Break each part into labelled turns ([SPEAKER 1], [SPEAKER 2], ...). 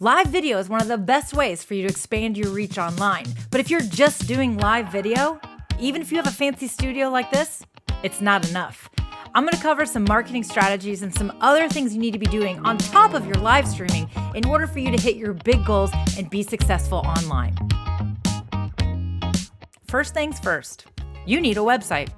[SPEAKER 1] Live video is one of the best ways for you to expand your reach online. But if you're just doing live video, even if you have a fancy studio like this, it's not enough. I'm going to cover some marketing strategies and some other things you need to be doing on top of your live streaming in order for you to hit your big goals and be successful online. First things first, you need a website.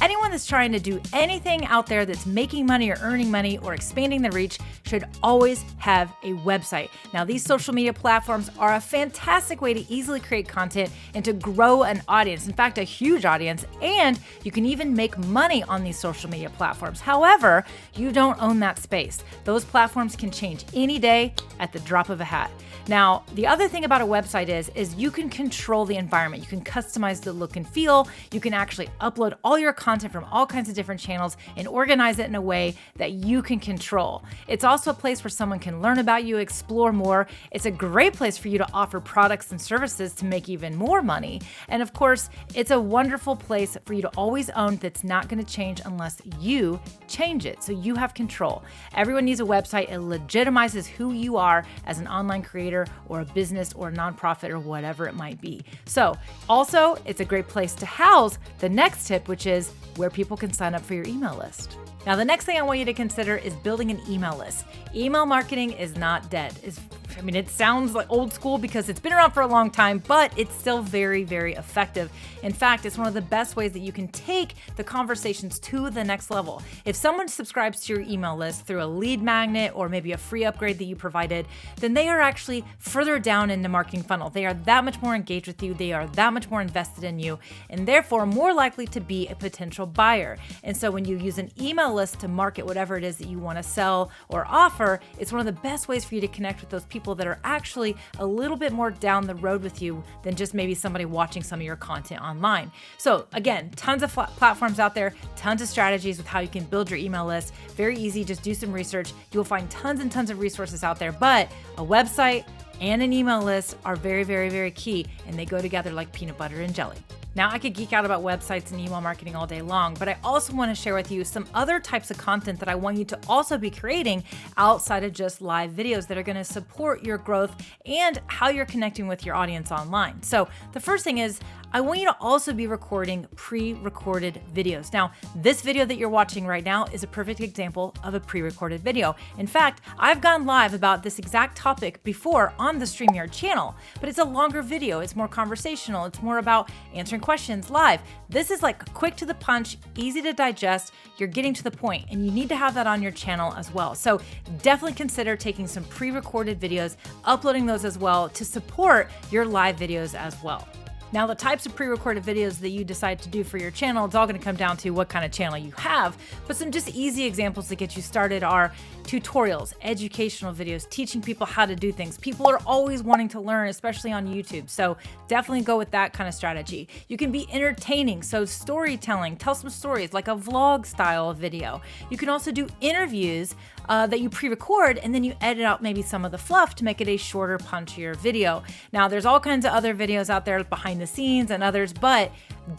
[SPEAKER 1] Anyone that's trying to do anything out there that's making money or earning money or expanding their reach should always have a website. Now, these social media platforms are a fantastic way to easily create content and to grow an audience. In fact, a huge audience, and you can even make money on these social media platforms. However, you don't own that space. Those platforms can change any day at the drop of a hat. Now, the other thing about a website is you can control the environment. You can customize the look and feel. You can actually upload all your content from all kinds of different channels and organize it in a way that you can control. It's also a place where someone can learn about you, explore more. It's a great place for you to offer products and services to make even more money. And of course, it's a wonderful place for you to always own that's not going to change unless you change it. So you have control. Everyone needs a website. It legitimizes who you are as an online creator or a business or a nonprofit or whatever it might be. So also, it's a great place to house the next tip, which is where people can sign up for your email list. Now, the next thing I want you to consider is building an email list. Email marketing is not dead. It sounds like old school because it's been around for a long time, but it's still very, very effective. In fact, it's one of the best ways that you can take the conversations to the next level. If someone subscribes to your email list through a lead magnet or maybe a free upgrade that you provided, then they are actually further down in the marketing funnel. They are that much more engaged with you. They are that much more invested in you, and therefore more likely to be a potential buyer. And so when you use an email list to market whatever it is that you want to sell or offer, it's one of the best ways for you to connect with those people that are actually a little bit more down the road with you than just maybe somebody watching some of your content online. So again, tons of platforms out there, tons of strategies with how you can build your email list. Very easy, just do some research. You'll find tons and tons of resources out there, but a website and an email list are very, very, very key, and they go together like peanut butter and jelly. Now, I could geek out about websites and email marketing all day long, but I also want to share with you some other types of content that I want you to also be creating outside of just live videos that are going to support your growth and how you're connecting with your audience online. So the first thing is, I want you to also be recording pre-recorded videos. Now, this video that you're watching right now is a perfect example of a pre-recorded video. In fact, I've gone live about this exact topic before on the Streamyard channel, but it's a longer video. It's more conversational. It's more about answering questions live. This is like quick to the punch, easy to digest. You're getting to the point, and you need to have that on your channel as well. So definitely consider taking some pre-recorded videos, uploading those as well to support your live videos as well. Now, the types of pre-recorded videos that you decide to do for your channel, it's all going to come down to what kind of channel you have. But some just easy examples to get you started are tutorials, educational videos, teaching people how to do things. People are always wanting to learn, especially on YouTube. So definitely go with that kind of strategy. You can be entertaining, so storytelling, tell some stories like a vlog style video. You can also do interviews that you pre-record, and then you edit out maybe some of the fluff to make it a shorter, punchier video. Now, there's all kinds of other videos out there behind the scenes and others, but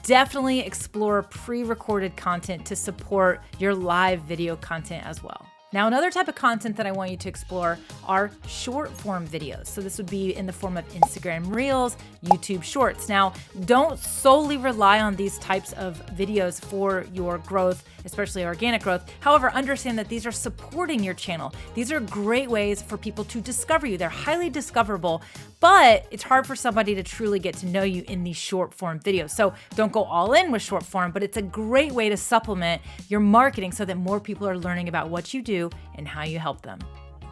[SPEAKER 1] definitely explore pre-recorded content to support your live video content as well. Now, another type of content that I want you to explore are short form videos. So this would be in the form of Instagram Reels, YouTube Shorts. Now, don't solely rely on these types of videos for your growth, especially organic growth. However, understand that these are supporting your channel. These are great ways for people to discover you. They're highly discoverable, but it's hard for somebody to truly get to know you in these short form videos. So don't go all in with short form, but it's a great way to supplement your marketing so that more people are learning about what you do and how you help them.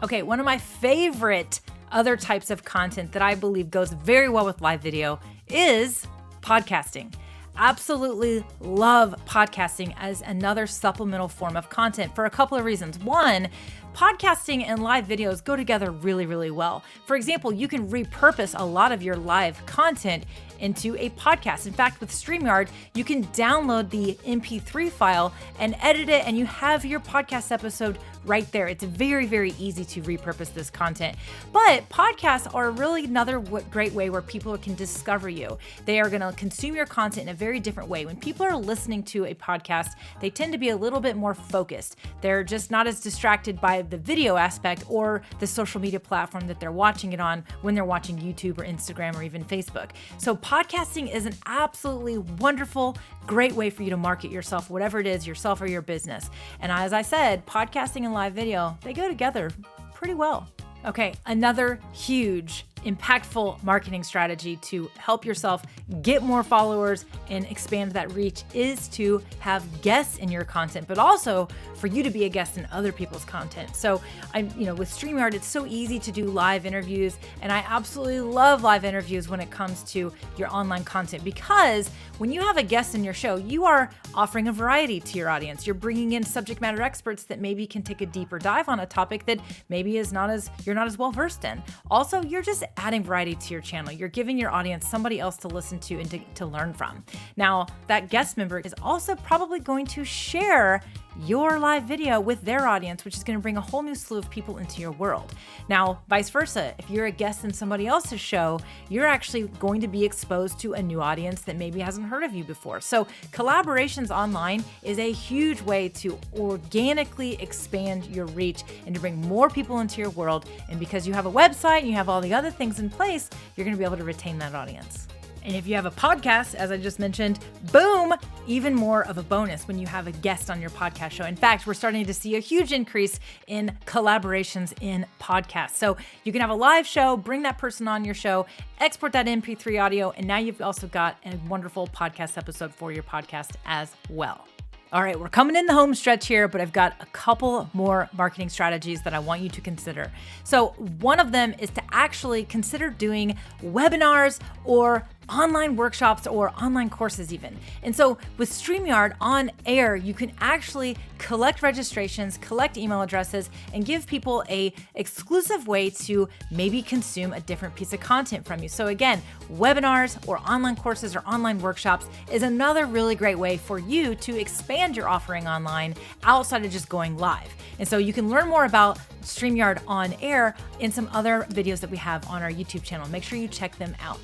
[SPEAKER 1] Okay, one of my favorite other types of content that I believe goes very well with live video is podcasting. Absolutely love podcasting as another supplemental form of content for a couple of reasons. One, podcasting and live videos go together really, really well. For example, you can repurpose a lot of your live content into a podcast. In fact, with Streamyard, you can download the MP3 file and edit it, and you have your podcast episode right there. It's very, very easy to repurpose this content. But podcasts are really another great way where people can discover you. They are going to consume your content in a very different way. When people are listening to a podcast, they tend to be a little bit more focused. They're just not as distracted by by the video aspect or the social media platform that they're watching it on when they're watching YouTube or Instagram or even Facebook. So podcasting is an absolutely wonderful, great way for you to market yourself, whatever it is, yourself or your business. And as I said, podcasting and live video, they go together pretty well. Okay, another huge, impactful marketing strategy to help yourself get more followers and expand that reach is to have guests in your content, but also for you to be a guest in other people's content. So with Streamyard, it's so easy to do live interviews, and I absolutely love live interviews when it comes to your online content, because when you have a guest in your show, you are offering a variety to your audience. You're bringing in subject matter experts that maybe can take a deeper dive on a topic that maybe you're not as well versed in. Also, you're just adding variety to your channel. You're giving your audience somebody else to listen to and to learn from. Now, that guest member is also probably going to share your live video with their audience, which is going to bring a whole new slew of people into your world. Now, vice versa, if you're a guest in somebody else's show, you're actually going to be exposed to a new audience that maybe hasn't heard of you before. So collaborations online is a huge way to organically expand your reach and to bring more people into your world. And because you have a website and you have all the other things in place, you're going to be able to retain that audience. And if you have a podcast, as I just mentioned, boom, even more of a bonus when you have a guest on your podcast show. In fact, we're starting to see a huge increase in collaborations in podcasts. So you can have a live show, bring that person on your show, export that MP3 audio, and now you've also got a wonderful podcast episode for your podcast as well. All right, we're coming in the home stretch here, but I've got a couple more marketing strategies that I want you to consider. So one of them is to actually consider doing webinars or online workshops or online courses even. And so with Streamyard on air, you can actually collect registrations, collect email addresses, and give people a exclusive way to maybe consume a different piece of content from you. So again, webinars or online courses or online workshops is another really great way for you to expand your offering online outside of just going live. And so you can learn more about Streamyard on air in some other videos that we have on our YouTube channel. Make sure you check them out.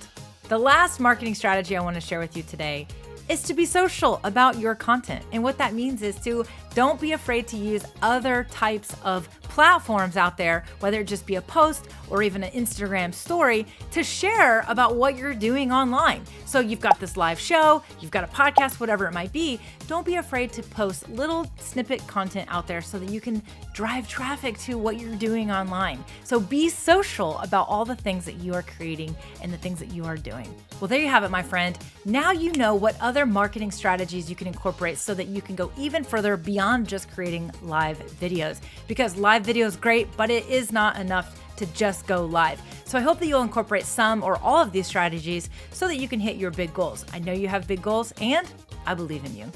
[SPEAKER 1] The last marketing strategy I want to share with you today is to be social about your content. And what that means is to don't be afraid to use other types of platforms out there, whether it just be a post or even an Instagram story, to share about what you're doing online. So you've got this live show, you've got a podcast, whatever it might be. Don't be afraid to post little snippet content out there so that you can drive traffic to what you're doing online. So be social about all the things that you are creating and the things that you are doing. Well, there you have it, my friend. Now you know what other marketing strategies you can incorporate so that you can go even further beyond just creating live videos. Because live video is great, but it is not enough to just go live. So I hope that you'll incorporate some or all of these strategies so that you can hit your big goals. I know you have big goals, and I believe in you.